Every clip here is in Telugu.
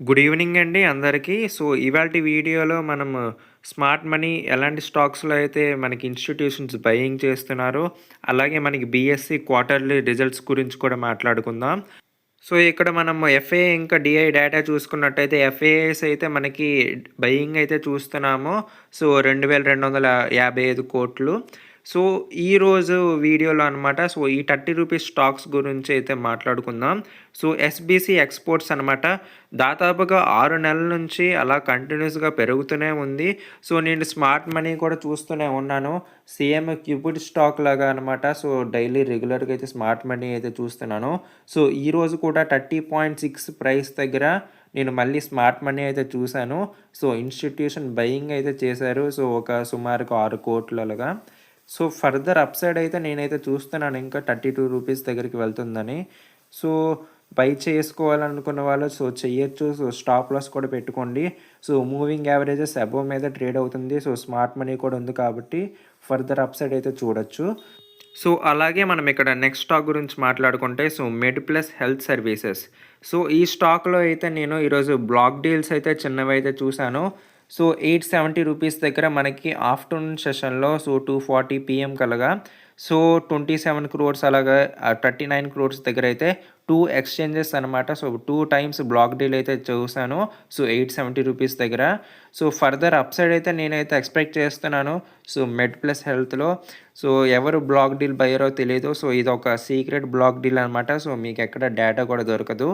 గుడ్ ఈవినింగ్ అండి అందరికీ. సో, ఇవాల్టి వీడియోలో మనము స్మార్ట్ మనీ ఎలాంటి స్టాక్స్‌లో అయితే మనకి ఇన్‌స్టిట్యూషన్స్ బయింగ్ చేస్తున్నారో, అలాగే మనకి బీఎస్‌సీ క్వార్టర్లీ రిజల్ట్స్ గురించి కూడా మాట్లాడుకుందాం. సో, ఇక్కడ మనం ఎఫ్ఏ ఇంకా డీఐ డేటా చూసుకున్నట్టయితే ఎఫ్ఏఎస్ అయితే మనకి బయింగ్ అయితే చూస్తున్నాము. సో, 2255,00,00,000. సో, ఈరోజు వీడియోలో అనమాట. సో, ఈ రూ. 30 స్టాక్స్ గురించి అయితే మాట్లాడుకుందాం. సో, ఎస్బీసీ ఎక్స్‌పోర్ట్స్ అనమాట. దాదాపుగా 6 నెలల నుంచి అలా కంటిన్యూస్‌గా పెరుగుతూనే ఉంది. సో, నేను స్మార్ట్ మనీ కూడా చూస్తూనే ఉన్నాను. సేమ్ క్యూపిడ్ స్టాక్ లాగా అనమాట. సో, డైలీ రెగ్యులర్‌గా అయితే స్మార్ట్ మనీ అయితే చూస్తున్నాను. సో, ఈరోజు కూడా 30.6 ప్రైస్ దగ్గర నేను మళ్ళీ స్మార్ట్ మనీ అయితే చూశాను. సో, ఇన్‌స్టిట్యూషన్ బయింగ్ అయితే చేశారు. సో, ఒక సుమారుగా 6,00,00,000 అలాగా. సో, ఫర్దర్ అప్‌సైడ్ అయితే నేనైతే చూస్తున్నాను ఇంకా రూ. 32 దగ్గరికి వెళ్తుందని. సో, బై చేసుకోవాలనుకున్న వాళ్ళు సో చెయ్యొచ్చు. సో, స్టాప్ లాస్ కూడా పెట్టుకోండి. సో, మూవింగ్ యావరేజెస్ అబోవ్ మీద ట్రేడ్ అవుతుంది. సో, స్మార్ట్ మనీ కూడా ఉంది కాబట్టి ఫర్దర్ అప్‌సైడ్ అయితే చూడొచ్చు. సో, అలాగే మనం ఇక్కడ నెక్స్ట్ స్టాక్ గురించి మాట్లాడుకుంటే సో, మెడ్ ప్లస్ హెల్త్ సర్వీసెస్. సో, ఈ స్టాక్‌లో అయితే నేను ఈరోజు బ్లాక్ డీల్స్ అయితే చిన్నవైతే చూశాను. సో, రూ. 870 దగ్గర మనకి ఆఫ్టర్‌నూన్ సెషన్‌లో సో, 2:40 PM కలగా సో, 27 క్రోర్స్ అలాగా 39 క్రోర్స్ దగ్గరైతే 2 ఎక్స్‌చేంజెస్ అనమాట. సో, 2 టైమ్స్ బ్లాక్ డీల్ అయితే చూసాను. సో, రూ. 870 దగ్గర. సో, ఫర్దర్ అప్‌సైడ్ అయితే నేనైతే ఎక్స్‌పెక్ట్ చేస్తున్నాను. సో, మెడ్ ప్లస్ హెల్త్‌లో సో, ఎవరు బ్లాక్ డీల్ బయ్యరో తెలీదు. సో, ఇదొక సీక్రెట్ బ్లాక్ డీల్ అనమాట. సో, మీకెక్కడ డేటా కూడా దొరకదు.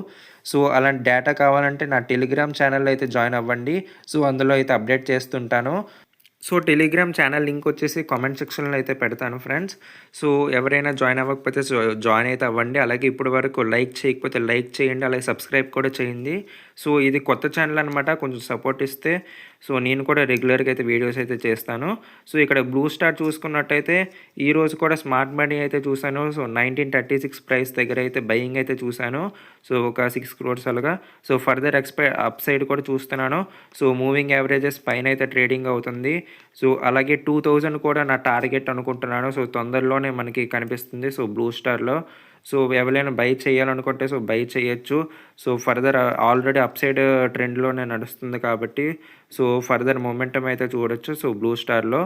సో, అలాంటి డేటా కావాలంటే నా టెలిగ్రామ్ ఛానల్‌లో అయితే జాయిన్ అవ్వండి. సో, అందులో అయితే అప్డేట్ చేస్తుంటాను. సో, టెలిగ్రామ్ ఛానల్ లింక్ వచ్చేసి కామెంట్ సెక్షన్‌లో అయితే పెడతాను ఫ్రెండ్స్. సో, ఎవరైనా జాయిన్ అవ్వకపోతే జాయిన్ అయితే అవ్వండి. అలాగే ఇప్పటి వరకు లైక్ చేయకపోతే లైక్ చేయండి. అలాగే సబ్స్క్రైబ్ కూడా చేయండి. సో, ఇది కొత్త ఛానల్ అనమాట. కొంచెం సపోర్ట్ ఇస్తే సో, నేను కూడా రెగ్యులర్‌గా అయితే వీడియోస్ అయితే చేస్తాను. సో, ఇక్కడ బ్లూ స్టార్ చూసుకున్నట్టయితే ఈరోజు కూడా స్మార్ట్ మనీ అయితే చూశాను. సో, 1936 ప్రైస్ దగ్గర అయితే బయింగ్ అయితే చూశాను. సో, ఒక 6 క్రోర్స్ అలాగా. సో, ఫర్దర్ అప్ సైడ్ కూడా చూస్తున్నాను. సో, మూవింగ్ యావరేజెస్ పైన అయితే ట్రేడింగ్ అవుతుంది. సో, అలాగే 2000 కూడా నా టార్గెట్ అనుకుంటున్నాను. సో, తొందరలోనే మనకి కనిపిస్తుంది. సో, బ్లూ స్టార్‌లో. సో, ఎవరైనా బై చేయాలనుకుంటే సో, బై చేయొచ్చు. So, further already upside ట్రెండ్‌లోనే నడుస్తుంది కాబట్టి సో, ఫర్దర్ మొమెంటమ్ అయితే చూడొచ్చు. So, blue స్టార్‌లో.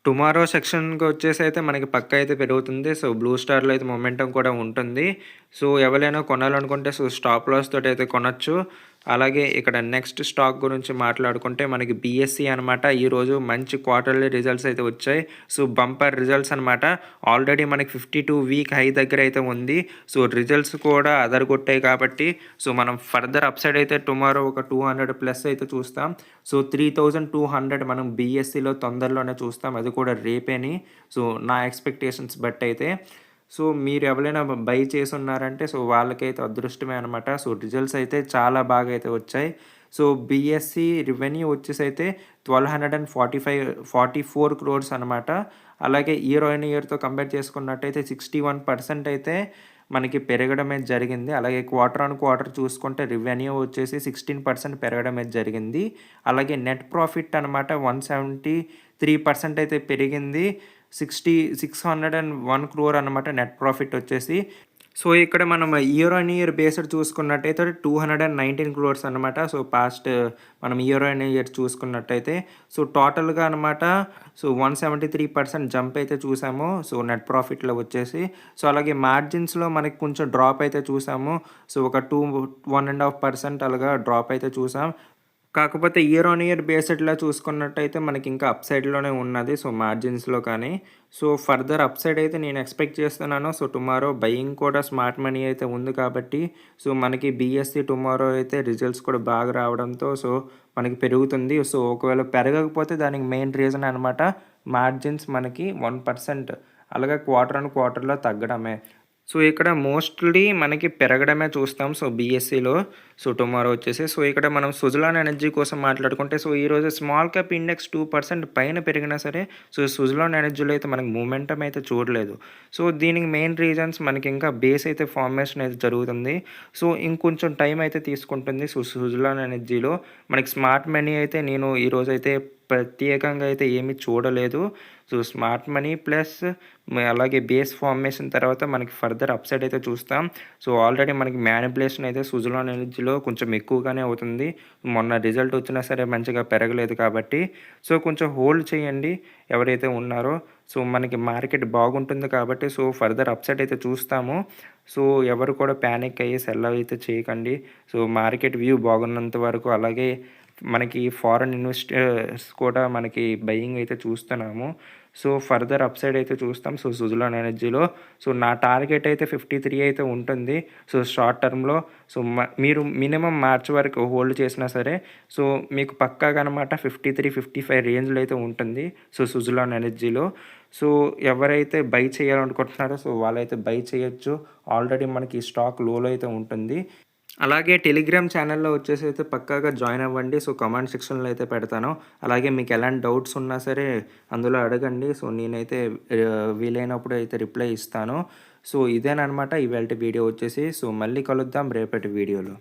టుమారో సెక్షన్‌కి వచ్చేసి అయితే మనకి పక్కా అయితే పెరుగుతుంది. సో, బ్లూ స్టార్‌లో అయితే మొమెంటమ్ కూడా ఉంటుంది. సో, ఎవరైనా కొనాలనుకుంటే సో, స్టాప్ లాస్ తోటి అయితే కొనొచ్చు. అలాగే ఇక్కడ నెక్స్ట్ స్టాక్ గురించి మాట్లాడుకుంటే మనకి బీఎస్సీ అనమాట. ఈరోజు మంచి క్వార్టర్లీ రిజల్ట్స్ అయితే వచ్చాయి. సో, బంపర్ రిజల్ట్స్ అనమాట. ఆల్రెడీ మనకి 52 వీక్ హై దగ్గర అయితే ఉంది. సో, రిజల్ట్స్ కూడా అదరగొట్టాయి కాబట్టి సో, మనం ఫర్దర్ అప్‌సైడ్ అయితే టుమారో ఒక 200 ప్లస్ అయితే చూస్తాం. సో, 3200 మనం బీఎస్సీలో తొందరలోనే చూస్తాం. అది కూడా రేపేని. సో, నా ఎక్స్‌పెక్టేషన్స్ బట్టయితే. సో, మీరు ఎవరైనా బై చేసున్నారంటే సో, వాళ్ళకైతే అదృష్టమే అనమాట. సో, రిజల్ట్స్ అయితే చాలా బాగా అయితే వచ్చాయి. సో, బీఎస్సీ రెవెన్యూ వచ్చేసైతే 44 క్రోర్స్ అనమాట. అలాగే ఇయర్ ఆన్ ఇయర్‌తో కంపేర్ చేసుకున్నట్టయితే 61% అయితే మనకి పెరగడం అయితే జరిగింది. అలాగే క్వార్టర్ ఆన్ క్వార్టర్ చూసుకుంటే రెవెన్యూ వచ్చేసి 16% పెరగడం అయితే జరిగింది. అలాగే నెట్ ప్రాఫిట్ అనమాట 173% అయితే పెరిగింది. 601 క్రోర్ అనమాట నెట్ ప్రాఫిట్ వచ్చేసి. సో, ఇక్కడ మనం ఇయర్ ఆన్ ఇయర్ బేస్డ్ చూసుకున్నట్టయితే 219 క్రోర్స్ అనమాట. సో, పాస్ట్ మనం ఇయర్ ఆన్ ఇయర్ చూసుకున్నట్టయితే సో, టోటల్‌గా అనమాట సో, 173% జంప్ అయితే చూసాము. సో, నెట్ ప్రాఫిట్‌లో వచ్చేసి. సో, అలాగే మార్జిన్స్‌లో మనకి కొంచెం డ్రాప్ అయితే చూసాము. సో, ఒక 1.5% అలాగా డ్రాప్ అయితే చూసాం. కాకపోతే ఇయర్ ఆన్ ఇయర్ బేస్డ్‌లా చూసుకున్నట్టయితే మనకి ఇంకా అప్ సైడ్‌లోనే ఉన్నది. సో, మార్జిన్స్‌లో కానీ. సో, ఫర్దర్ అప్ సైడ్ అయితే నేను ఎక్స్‌పెక్ట్ చేస్తున్నాను. సో, టుమారో బయింగ్ కూడా స్మార్ట్ మనీ అయితే ఉంది కాబట్టి సో, మనకి బీఎస్సీ టుమారో అయితే రిజల్ట్స్ కూడా బాగా రావడంతో సో, మనకి పెరుగుతుంది. సో, ఒకవేళ పెరగకపోతే దానికి మెయిన్ రీజన్ అనమాట మార్జిన్స్ మనకి 1% అలాగే క్వార్టర్ ఆన్ క్వార్టర్‌లో తగ్గడమే. సో, ఇక్కడ మోస్ట్‌లీ మనకి పెరగడమే చూస్తాం. సో, బీఎస్సీలో. సో, టుమారో వచ్చేసి. సో, ఇక్కడ మనం సుజలాన్ ఎనర్జీ కోసం మాట్లాడుకుంటే సో, ఈరోజు స్మాల్ క్యాప్ ఇండెక్స్ 2% పైన పెరిగినా సరే సో, సుజలాన్ ఎనర్జీలో అయితే మనకి మూమెంటమ్ అయితే చూడలేదు. సో, దీనికి మెయిన్ రీజన్స్ మనకి ఇంకా బేస్ అయితే ఫార్మేషన్ అయితే జరుగుతుంది. సో, ఇంకొంచెం టైం అయితే తీసుకుంటుంది. సో, సుజలాన్ ఎనర్జీలో మనకి స్మార్ట్ మనీ అయితే నేను ఈరోజైతే ప్రత్యేకంగా అయితే ఏమీ చూడలేదు. సో, స్మార్ట్ మనీ ప్లస్ అలాగే బేస్ ఫార్మేషన్ తర్వాత మనకి ఫర్దర్ అప్‌సైడ్ అయితే చూస్తాం. సో, ఆల్రెడీ మనకి మ్యానిపులేషన్ అయితే సుజలాన్ ఎనర్జీలో కొంచెం ఎక్కువగానే అవుతుంది. మొన్న రిజల్ట్ వచ్చినా సరే మంచిగా పెరగలేదు కాబట్టి. సో, కొంచెం హోల్డ్ చేయండి ఎవరైతే ఉన్నారో. సో, మనకి మార్కెట్ బాగుంటుంది కాబట్టి సో, ఫర్దర్ అప్‌సైడ్ అయితే చూస్తాము. సో, ఎవరు కూడా పానిక్ అయ్యి సెల్ అయితే చేయకండి. సో, మార్కెట్ వ్యూ బాగున్నంత వరకు అలాగే మనకి ఫారెన్ ఇన్వెస్టర్స్ కూడా మనకి బయింగ్ అయితే చూస్తున్నాము. సో, ఫర్దర్ అప్‌సైడ్ అయితే చూస్తాం. సో, సుజలాన్ ఎనర్జీలో సో, నా టార్గెట్ అయితే 53 అయితే ఉంటుంది. సో, షార్ట్ టర్మ్‌లో సో, మీరు మినిమమ్ మార్చ్ వరకు హోల్డ్ చేసినా సరే సో, మీకు పక్కాగా అనమాట 53, 55 రేంజ్‌లో అయితే ఉంటుంది. సో, సుజలాన్ ఎనర్జీలో. సో, ఎవరైతే బై చేయాలనుకుంటున్నారో సో, వాళ్ళైతే బై చేయొచ్చు. ఆల్రెడీ మనకి స్టాక్ లోలో అయితే ఉంటుంది. అలాగే టెలిగ్రామ్ ఛానల్‌లో వచ్చేసైతే పక్కాగా జాయిన్ అవ్వండి. సో, కామెంట్ సెక్షన్‌లో అయితే పెడతాను. అలాగే మీకు ఎలాంటి డౌట్స్ ఉన్నా సరే అందులో అడగండి. సో, నేనైతే వీలైనప్పుడు అయితే రిప్లై ఇస్తాను. సో, ఇదేననమాట ఇవాల్టి వీడియో వచ్చేసి. సో, మళ్ళీ కలుద్దాం రేపటి వీడియోలో.